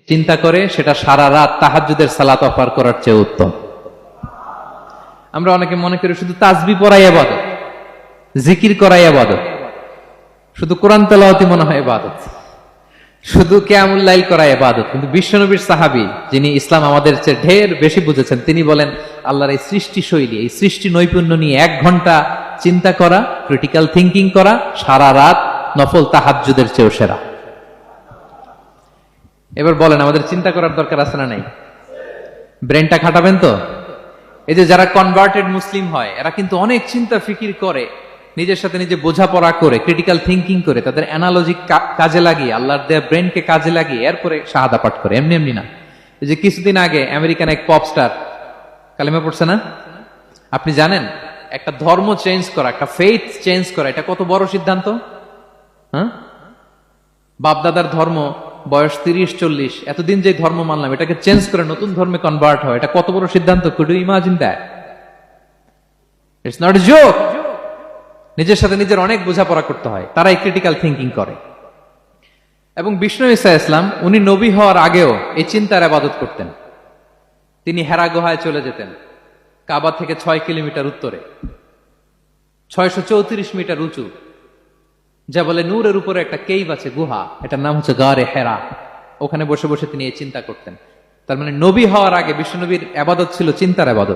চিন্তা করে সেটা সারা রাত তাহাজ্জুদের সালাত অফার করার চেয়ে উত্তম। আমরা অনেকে মনে করি শুধু তাসবিহ পড়াই ইবাদত, জিকির করাই ইবাদত, শুধু কোরআন তেলাওয়াতই মনে হয় ইবাদত, শুধু কিয়ামুল লাইল করা ইবাদত। কিন্তু বিশ্বনবীর সাহাবী, যিনি ইসলাম আমাদের চেয়ে ঢের বেশি বুঝেছেন, তিনি বলেন আল্লাহর এই সৃষ্টি শৈলী, এই সৃষ্টি নৈপুণ্য নিয়ে 1 ঘন্টা চিন্তা করা, ক্রিটিক্যাল থিঙ্কিং করা, সারা রাত নফল তাহাজ্জুদের চেয়েও সেরা। এবার বলেন আমাদের চিন্তা করার দরকার আছে না নাই? ব্রেনটা খাটাবেন তো? এই যে যারা কনভার্টেড মুসলিম হয়, এরা কিন্তু অনেক চিন্তা ফিকির করে, নিজের সাথে নিজে বোঝাপড়া করে, ক্রিটিক্যাল থিঙ্কিং করে, তাদের অ্যানালজি কাজে লাগিয়ে, আল্লাহর দেয়া ব্রেনকে কাজে লাগিয়ে এরপরে শাহাদা পাঠ করে, এমনি এমনি না। এই যে কিছুদিন আগে আমেরিকান এক পপ স্টার কালিমা পড়ছে না? আপনি জানেন একটা ধর্ম চেঞ্জ করা, একটা ফেইথ চেঞ্জ করা, এটা কত বড় সিদ্ধান্ত? হ্যাঁ, বাপদাদার ধর্ম, বয়স 30-40, এতদিন যে ধর্ম মানলাম, এটাকে চেঞ্জ করে নতুন ধর্মে কনভার্ট হয়, এটা কত বড় সিদ্ধান্ত? Could you imagine that? It's not a joke. নিজের সাথে নিজের অনেক বোঝাপড়া করতে হয়, তারাই ক্রিটিক্যাল থিঙ্কিং করে। এবং বিষ্ণু ঈসা ইসলাম, উনি নবী হওয়ার আগেও এই চিন্তার ইবাদত করতেন। তিনি হেরা গুহায় চলে যেতেন, কাবা থেকে 6 কিলোমিটার উত্তরে, 634 মিটার উঁচু, যা বলে নূরের উপরে একটা কেইভ আছে, গুহা, এটার নাম হচ্ছে গারে হেরা। ওখানে বসে বসে তিনি এই চিন্তা করতেন। তার মানে নবী হওয়ার আগে বিশ্বনবীর ইবাদত ছিল চিন্তার ইবাদত।